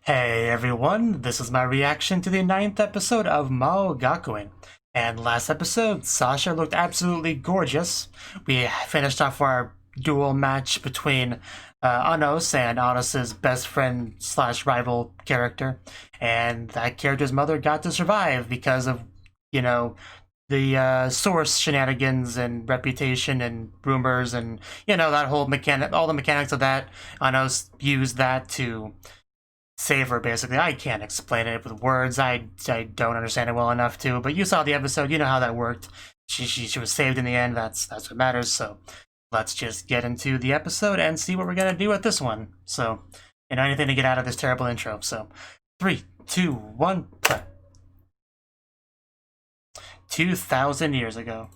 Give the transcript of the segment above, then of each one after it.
Hey everyone, this is my reaction to the 9th episode of Maou Gakuin. And last episode, Sasha looked absolutely gorgeous. We finished off our duel match between Anos and Anos' best friend slash rival character. And that character's mother got to survive because of, the source shenanigans and reputation and rumors and, that whole all the mechanics of that. Anos used that to save her, basically. I can't explain it with words. I don't understand it well enough to, but you saw the episode, you know how that worked. She was saved in the end. That's what matters. So let's just get into the episode and see what we're gonna do with this one. So, anything to get out of this terrible intro. So 3, 2, 1, play. 2,000 years ago.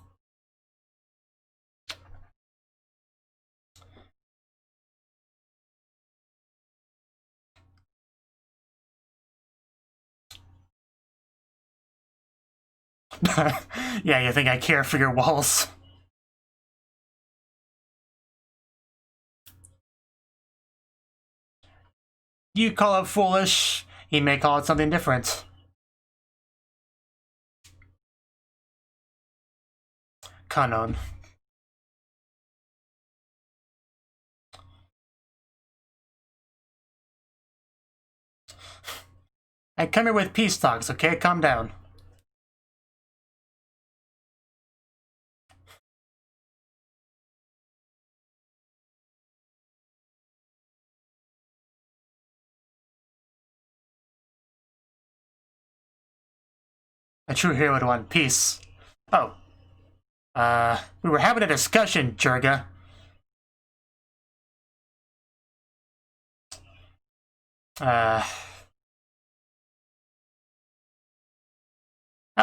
Yeah, you think I care for your walls? You call it foolish, he may call it something different. Kanon. I come here with peace talks, okay? Calm down. A true hero would want peace. Oh. We were having a discussion, Jurga. I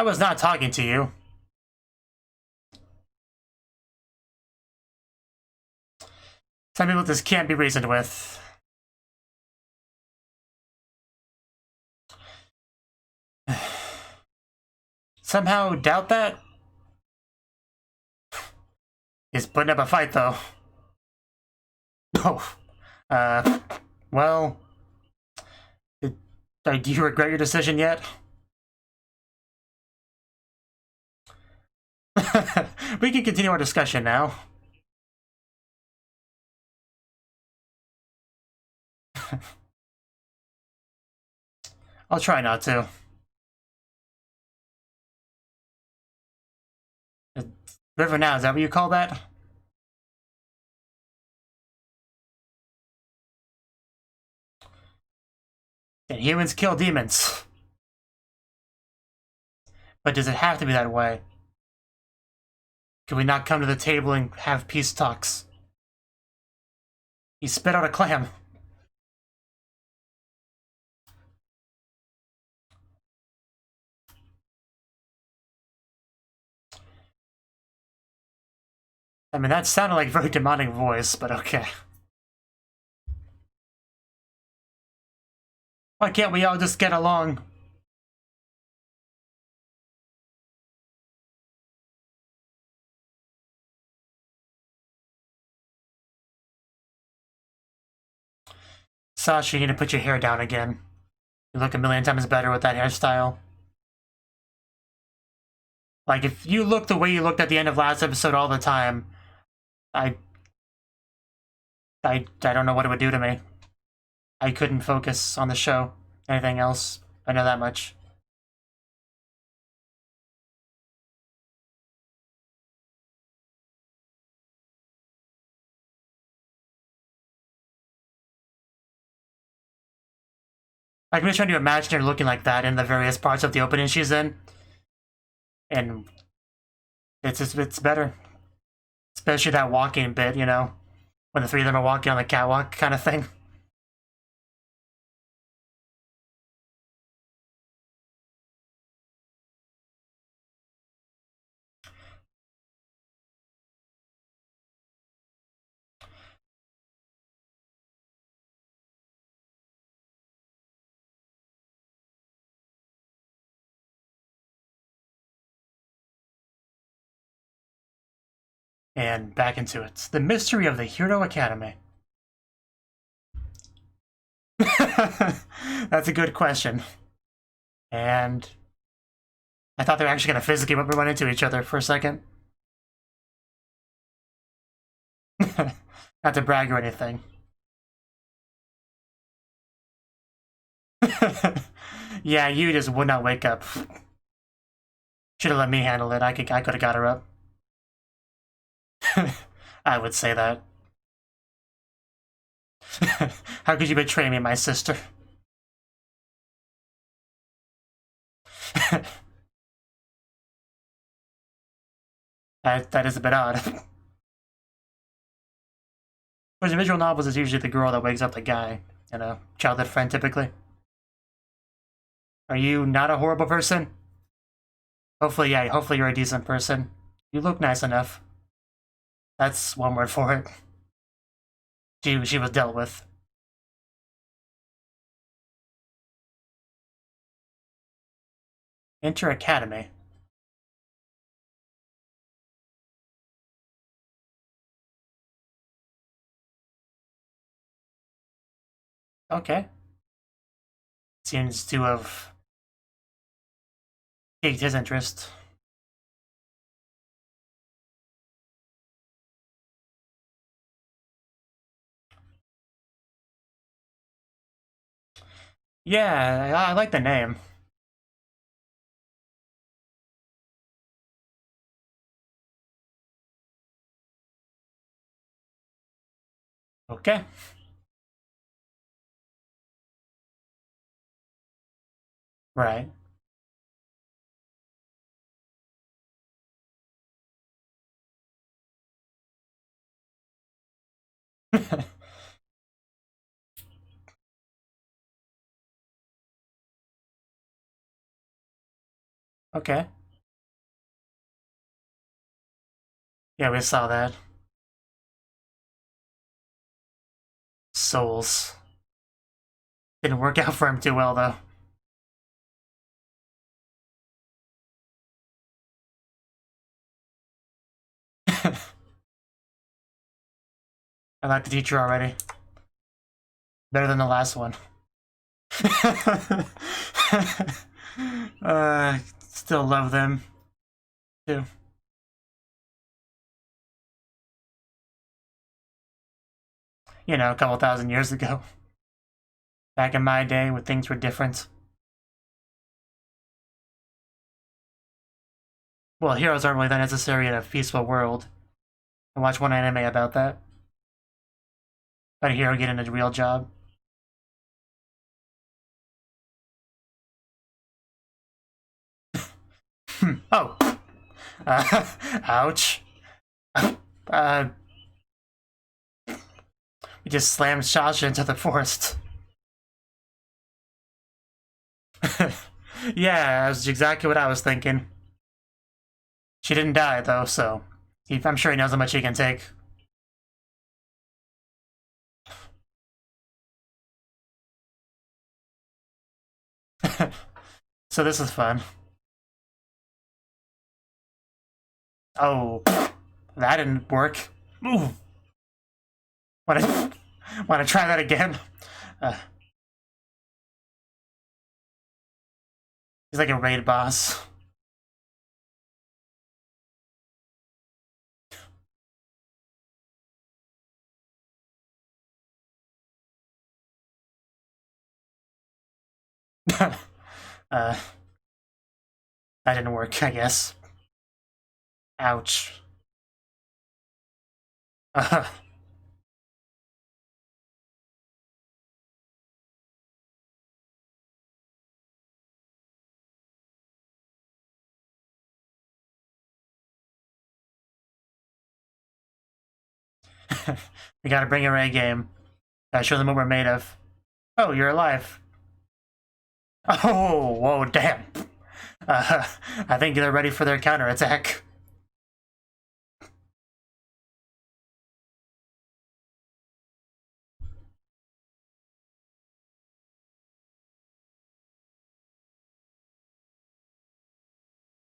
was not talking to you. Some people this can't be reasoned with. Somehow doubt that? He's putting up a fight, though. Oh. Well... Do you regret your decision yet? We can continue our discussion now. I'll try not to. River now, is that what you call that? Can humans kill demons? But does it have to be that way? Can we not come to the table and have peace talks? He spit out a clam. I mean, that sounded like a very demanding voice, but okay. Why can't we all just get along? Sasha, you need to put your hair down again. You look a million times better with that hairstyle. Like, if you look the way you looked at the end of last episode all the time, I don't know what it would do to me. I couldn't focus on the show. Anything else? I know that much. I'm just trying to imagine her looking like that in the various parts of the opening she's in. And it's better. Especially that walking bit, when the three of them are walking on the catwalk kind of thing. And back into it. The mystery of the Hero Academy. That's a good question. And I thought they were actually going to physically run into each other for a second. Not to brag or anything. Yeah, you just would not wake up. Should have let me handle it. I could have got her up. I would say that. How could you betray me, my sister? That is a bit odd. Whereas in visual novels, it's usually the girl that wakes up the guy. You know, childhood friend typically. Are you not a horrible person? Hopefully, yeah, hopefully you're a decent person. You look nice enough. That's one word for it. She was dealt with. Enter Academy. Okay. Seems to have piqued his interest. Yeah, I like the name. Okay. Right. Okay. Yeah, we saw that. Souls. Didn't work out for him too well, though. I like the teacher already. Better than the last one. Still love them, too. You know, a couple thousand years ago. Back in my day when things were different. Well, heroes aren't really that necessary in a peaceful world. I watched one anime about that. About a hero getting a real job. Oh. Ouch. We just slammed Sasha into the forest. Yeah, that's exactly what I was thinking. She didn't die, though, so I'm sure he knows how much he can take. So this is fun. Oh, that didn't work. Ooh. Wanna try that again? He's like a raid boss. That didn't work, I guess. Ouch. We gotta bring her A game. Gotta show them what we're made of. Oh, you're alive. Oh, whoa, damn. I think they're ready for their counterattack.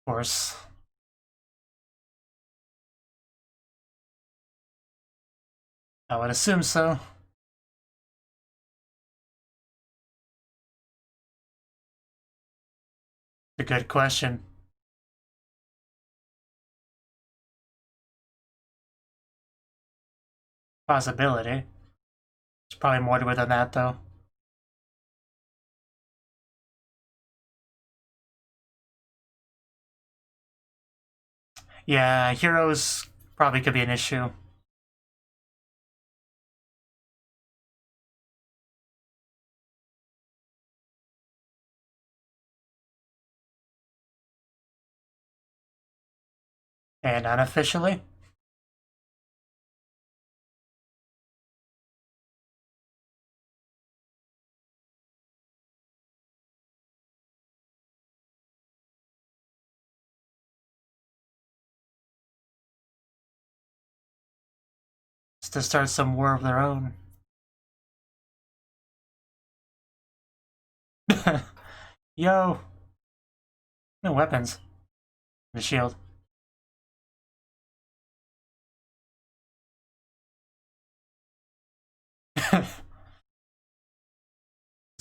Of course. I would assume so. a good question. Possibility. There's probably more to it than that, though. Yeah, heroes probably could be an issue. And unofficially? It's to start some war of their own. Yo! No weapons. The shield. It's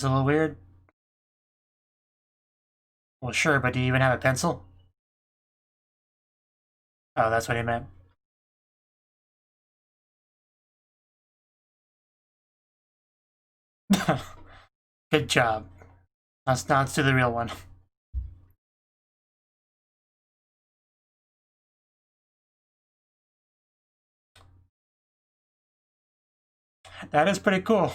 a little weird. Well, sure, but do you even have a pencil? Oh, that's what he meant. Good job. Let's do the real one. That is pretty cool.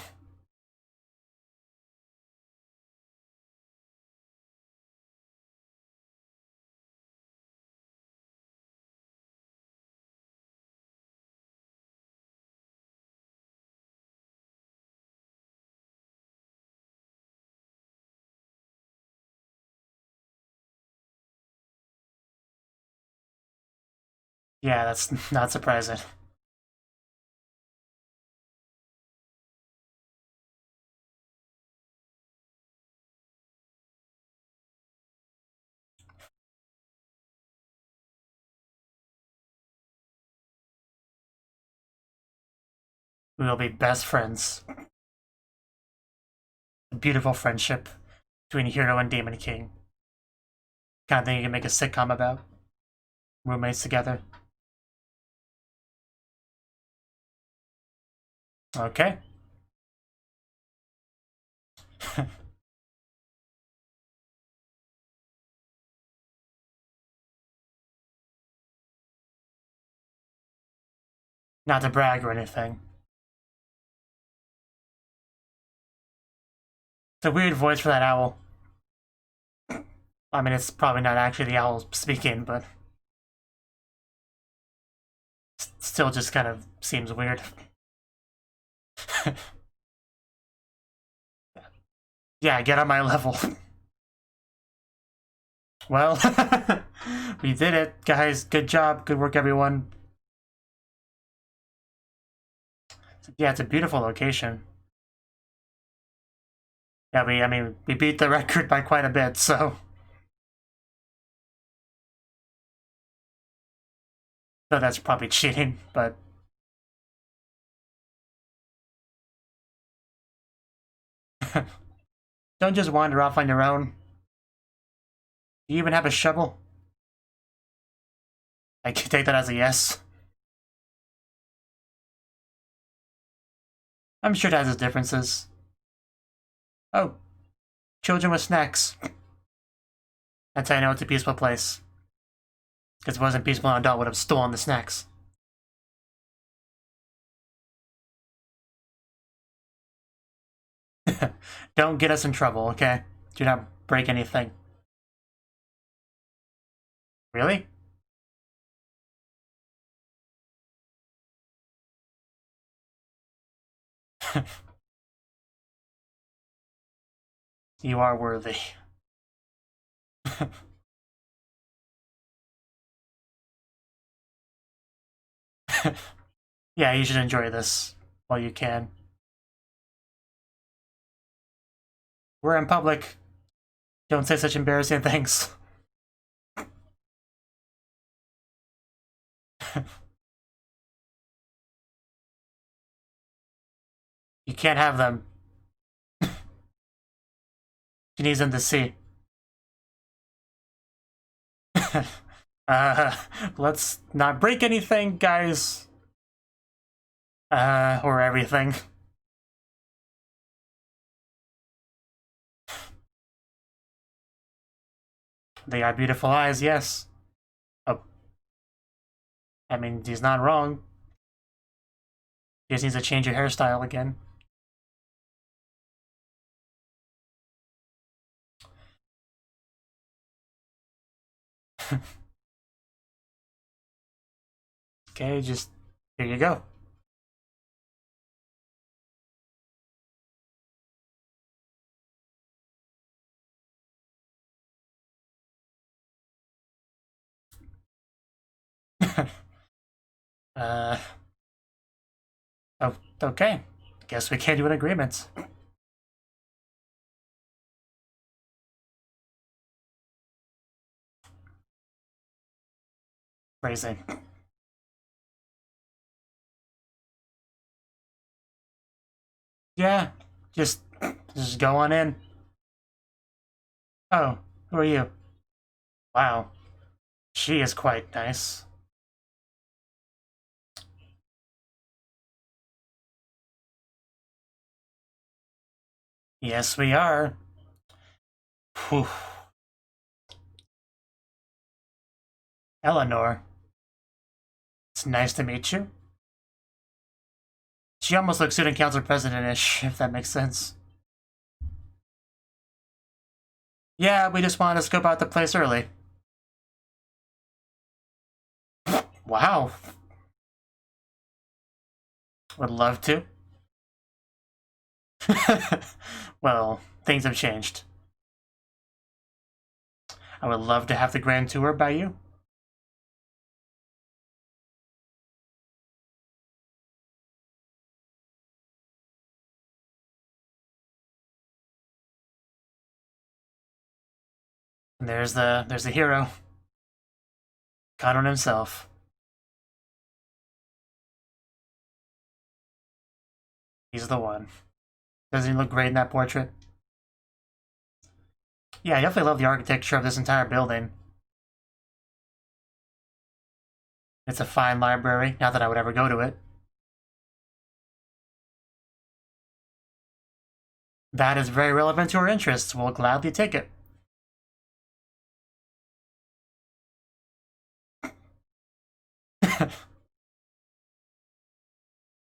Yeah, that's not surprising. We will be best friends. A beautiful friendship between hero and demon king. Kind of thing you can make a sitcom about. Roommates together. Okay. Not to brag or anything. It's a weird voice for that owl. I mean, it's probably not actually the owl speaking, but still just kind of seems weird. Yeah, get on my level. Well, we did it, guys. Good job. Good work, everyone. Yeah, it's a beautiful location. Yeah, I mean, we beat the record by quite a bit, so. So that's probably cheating, but. Don't just wander off on your own. Do you even have a shovel? I can take that as a yes. I'm sure it has its differences. Oh, children with snacks. That's how I know it's a peaceful place. Because if it wasn't peaceful, an adult would have stolen the snacks. Don't get us in trouble, okay? Do not break anything. Really? You are worthy. Yeah, you should enjoy this while you can. We're in public. Don't say such embarrassing things. You can't have them. She needs them to see. Let's not break anything, guys. Or everything. They got beautiful eyes, yes. Oh. I mean, he's not wrong. He just needs to change your hairstyle again. Okay, just here you go. Oh, okay. Guess we can't do an agreement. Crazy. Yeah, just go on in. Oh, who are you? Wow, she is quite nice. Yes, we are. Whew. Eleanor, it's nice to meet you. She almost looks student council president-ish, if that makes sense. Yeah, we just wanted to scope out the place early. Wow. Would love to. Well, things have changed. I would love to have the grand tour by you. And there's the hero. Kanon himself. He's the one. Doesn't he look great in that portrait? Yeah, I definitely love the architecture of this entire building. It's a fine library, not that I would ever go to it. That is very relevant to our interests. We'll gladly take it.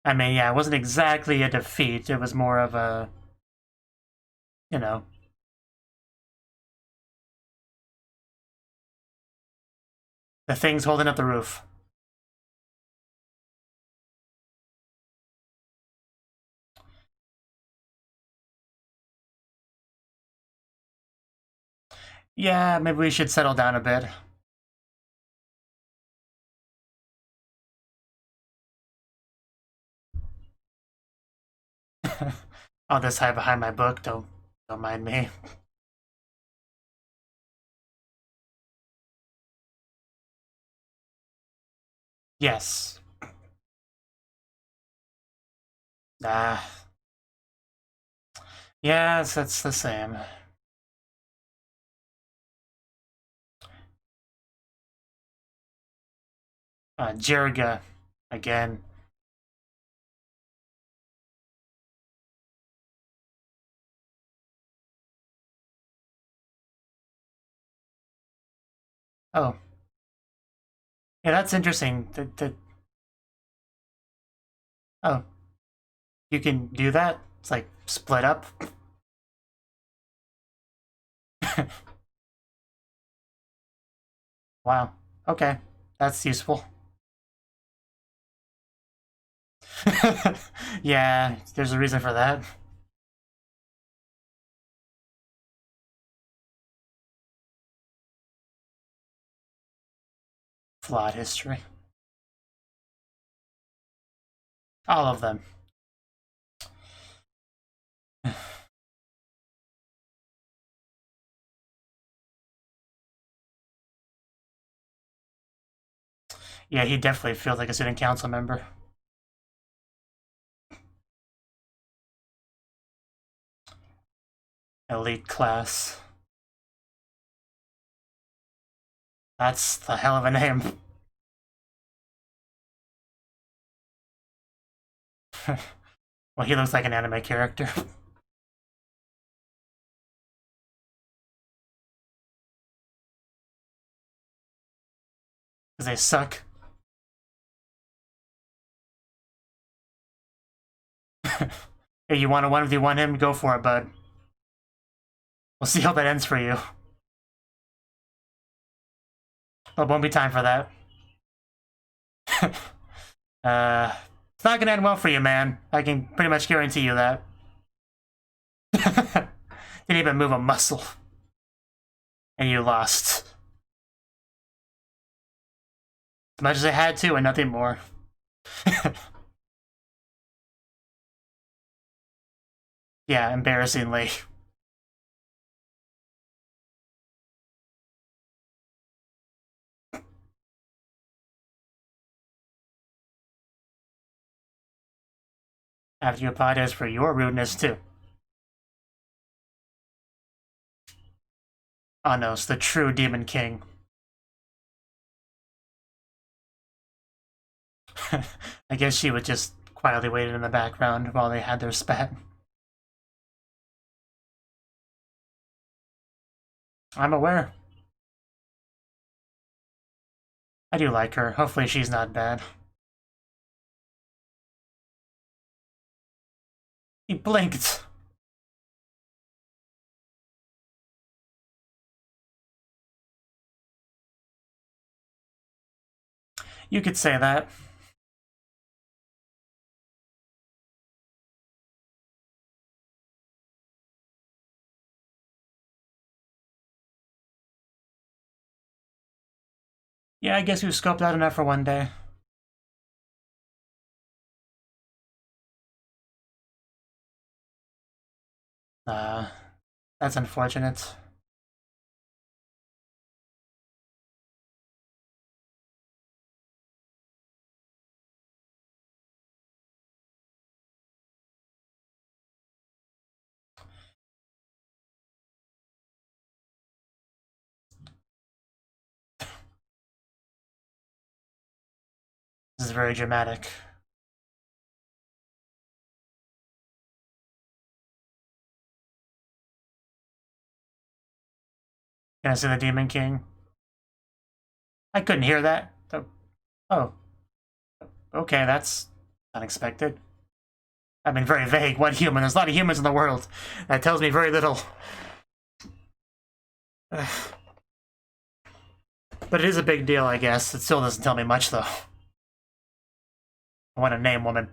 I mean, yeah, it wasn't exactly a defeat. It was more of a, you know. The thing's holding up the roof. Yeah, maybe we should settle down a bit. I'll just hide behind my book. Don't mind me. Yes. Ah. Yes, it's the same. Jirga, again. Oh. Yeah, that's interesting. Oh. You can do that? It's like split up? Wow. Okay. That's useful. Yeah, there's a reason for that. Flawed history. All of them. Yeah, he definitely feels like a student council member. Elite class. That's the hell of a name. Well, he looks like an anime character. Because they suck. Hey, you want to 1v1 him? Go for it, bud. We'll see how that ends for you. Well, it won't be time for that. It's not gonna end well for you, man. I can pretty much guarantee you that. Didn't even move a muscle. And you lost. As much as I had to, and nothing more. Yeah, embarrassingly. After you apologize for your rudeness, too. Anos, the true Demon King. I guess she would just quietly wait in the background while they had their spat. I'm aware. I do like her. Hopefully she's not bad. He blinked. You could say that. Yeah, I guess we scoped out enough for one day. That's unfortunate. This is very dramatic. Can I see the Demon King? I couldn't hear that. Oh. Okay, that's unexpected. I mean, very vague. What human? There's a lot of humans in the world. That tells me very little. But it is a big deal, I guess. It still doesn't tell me much, though. I want to name woman.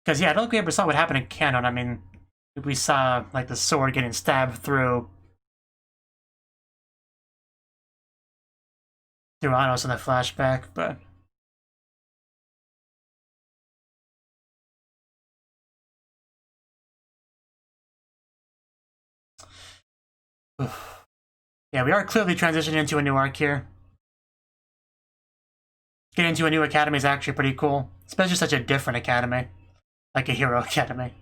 Because, yeah, I don't think we ever saw what happened in canon. I mean, we saw, like, the sword getting stabbed through Anos in the flashback, but... Yeah, we are clearly transitioning into a new arc here. Getting into a new academy is actually pretty cool. Especially such a different academy. Like a hero academy.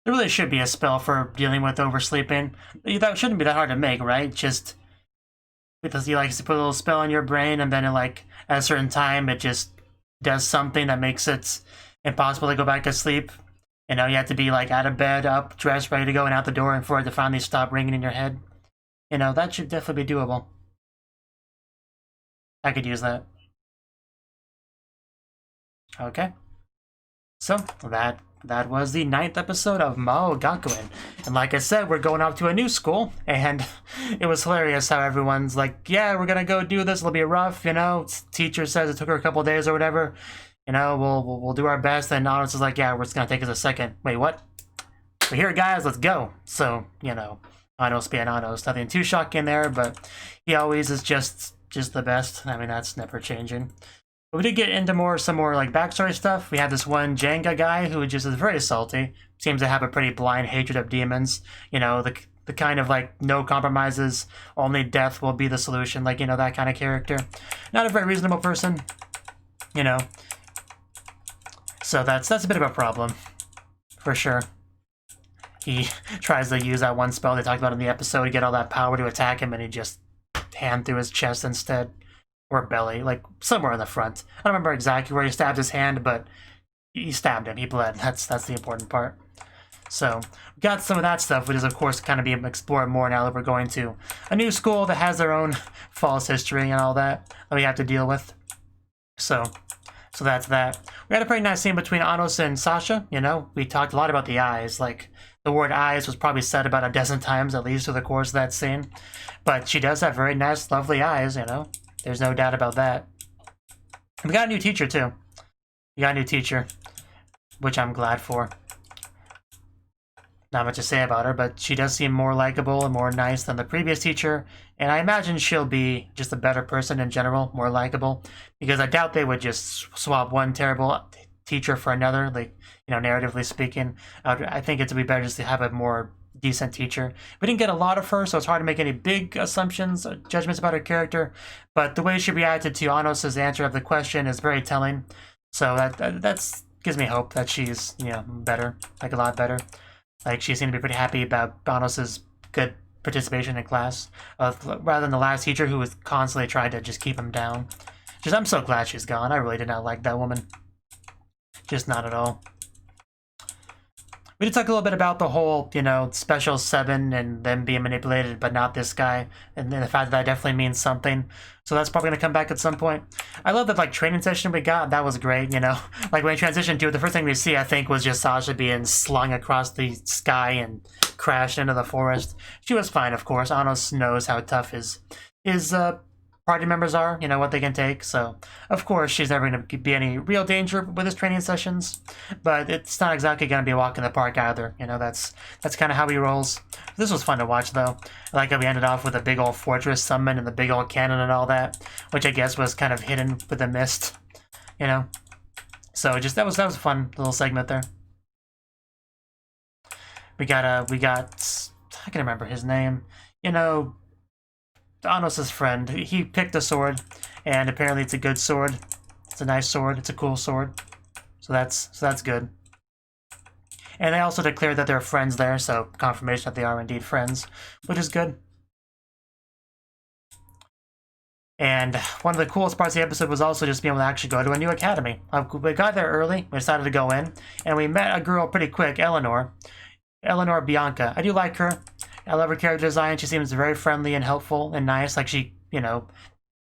There really should be a spell for dealing with oversleeping. That shouldn't be that hard to make, right? Just because you like to put a little spell in your brain and then it, like, at a certain time it just does something that makes it impossible to go back to sleep. You know, you have to be like out of bed, up, dressed, ready to go, and out the door, and for it to finally stop ringing in your head. You know, that should definitely be doable. I could use that. Okay. So, that was the 9th episode of Maou Gakuin. And like I said, we're going off to a new school, and it was hilarious how everyone's like, yeah, we're gonna go do this, it'll be rough, you know, teacher says it took her a couple days or whatever, you know, we'll do our best, and Anos is like, yeah, we're just gonna take us a second. Wait, what? We're here, guys, let's go. So, you know, Anos being Anos, nothing too shocking there, but he always is just the best. I mean, that's never changing. But we did get into some more like backstory stuff. We had this one Jenga guy who just is very salty. Seems to have a pretty blind hatred of demons. You know, the kind of like no compromises, only death will be the solution. Like, you know, that kind of character. Not a very reasonable person. You know. So that's a bit of a problem. For sure. He tries to use that one spell they talked about in the episode to get all that power to attack him, and he just hand through his chest instead. Or belly, like somewhere in the front. I don't remember exactly where he stabbed his hand, but he stabbed him. He bled. That's the important part. So we got some of that stuff, which is of course kind of being explored more now that we're going to a new school that has their own false history and all that we have to deal with. So that's that. We had a pretty nice scene between Anos and Sasha. You know, we talked a lot about the eyes. Like the word eyes was probably said about a dozen times at least through the course of that scene. But she does have very nice, lovely eyes. You know. There's no doubt about that. We got a new teacher, too. We got a new teacher, which I'm glad for. Not much to say about her, but she does seem more likable and more nice than the previous teacher, and I imagine she'll be just a better person in general, more likable, because I doubt they would just swap one terrible teacher for another, like, you know, narratively speaking. I think it would be better just to have a more decent teacher. We didn't get a lot of her, so it's hard to make any big assumptions, judgments about her character, but the way she reacted to Anos' answer of the question is very telling, so that gives me hope that she's, you know, better, like a lot better. Like, she seemed to be pretty happy about Anos' good participation in class, rather than the last teacher who was constantly trying to just keep him down. I'm so glad she's gone. I really did not like that woman. Just not at all. We did talk a little bit about the whole, you know, Special 7 and them being manipulated, but not this guy, and the fact that definitely means something. So that's probably going to come back at some point. I love that, like, training session we got. That was great, you know. Like, when we transitioned to it, the first thing we see, I think, was just Sasha being slung across the sky and crashed into the forest. She was fine, of course. Anos knows how tough his party members are, you know, what they can take, so of course she's never going to be any real danger with his training sessions, but it's not exactly going to be a walk in the park either, you know. That's kind of how he rolls. This was fun to watch, though. I like how we ended off with a big old fortress summon and the big old cannon and all that, which I guess was kind of hidden with the mist, you know. So just that was a fun little segment there. We got I can remember his name, you know, Anos' friend. He picked a sword, and apparently it's a good sword. It's a nice sword. It's a cool sword. So that's good. And they also declared that they're friends there, so confirmation that they are indeed friends, which is good. And one of the coolest parts of the episode was also just being able to actually go to a new academy. We got there early. We decided to go in, and we met a girl pretty quick, Eleanor Bianca. I do like her. I love her character design. She seems very friendly and helpful and nice. Like, she, you know,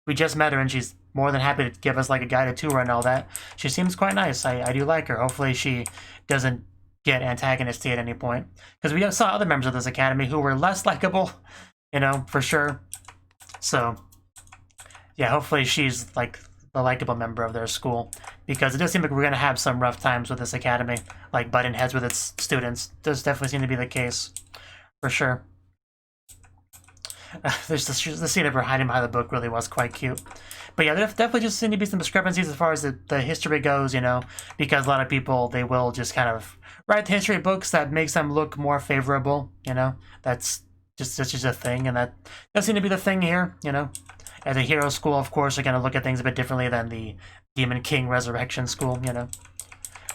we just met her and she's more than happy to give us like a guided tour and all that. She seems quite nice. I do like her. Hopefully she doesn't get antagonistic at any point. Because we saw other members of this academy who were less likable, you know, for sure. So, yeah, hopefully she's like the likable member of their school. Because it does seem like we're going to have some rough times with this academy. Like, butting heads with its students. Does definitely seem to be the case. For sure. There's the scene of her hiding behind the book really was quite cute. But yeah, there definitely just seem to be some discrepancies as far as the history goes, you know, because a lot of people, they will just kind of write the history books that makes them look more favorable, you know. That's just a thing, and that does seem to be the thing here, you know. At the hero school, of course, they're going to look at things a bit differently than the Demon King Resurrection school, you know.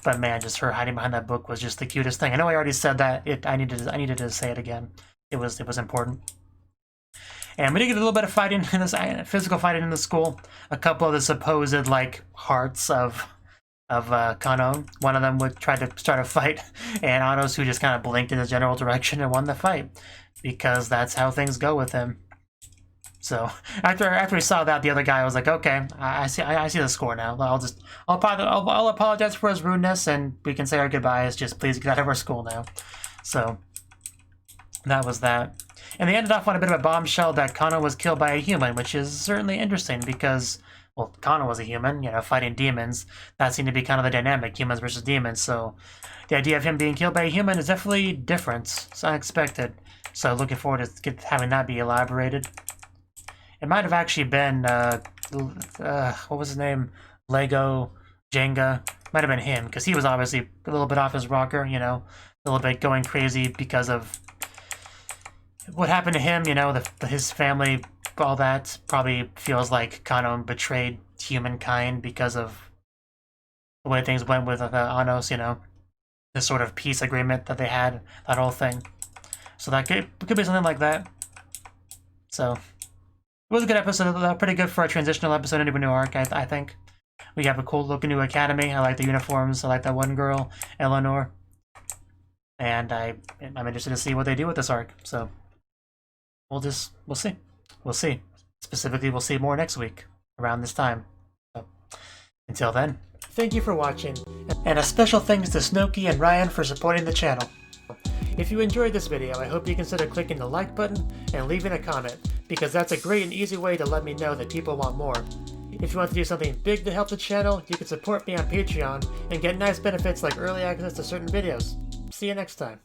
But man, just her hiding behind that book was just the cutest thing. I know I already said that. I needed to say it again. It was important. And we did get a little bit of fighting in this, physical fighting in the school. A couple of the supposed like hearts of Kanon. One of them would try to start a fight, and Anos, who just kind of blinked in the general direction and won the fight, because that's how things go with him. So after we saw that, the other guy was like, "Okay, I see the score now. I'll apologize for his rudeness, and we can say our goodbyes. Just please get out of our school now." So that was that. And they ended off on a bit of a bombshell that Kano was killed by a human, which is certainly interesting because, well, Kano was a human, you know, fighting demons. That seemed to be kind of the dynamic, humans versus demons. So the idea of him being killed by a human is definitely different. It's unexpected. So looking forward to having that be elaborated. It might have actually been, what was his name? Lego, Jenga. Might have been him, because he was obviously a little bit off his rocker, you know, a little bit going crazy because of what happened to him, you know, his family, all that probably feels like Kano betrayed humankind because of the way things went with Anos, you know, this sort of peace agreement that they had, that whole thing. So that could be something like that. So it was a good episode, pretty good for a transitional episode into a new arc, I think. We have a cool looking new academy. I like the uniforms. I like that one girl, Eleanor. And I'm interested to see what they do with this arc. So we'll see. We'll see. Specifically, we'll see more next week around this time. So until then, thank you for watching. And a special thanks to Cnouki and Ryan for supporting the channel. If you enjoyed this video, I hope you consider clicking the like button and leaving a comment, because that's a great and easy way to let me know that people want more. If you want to do something big to help the channel, you can support me on Patreon and get nice benefits like early access to certain videos. See you next time.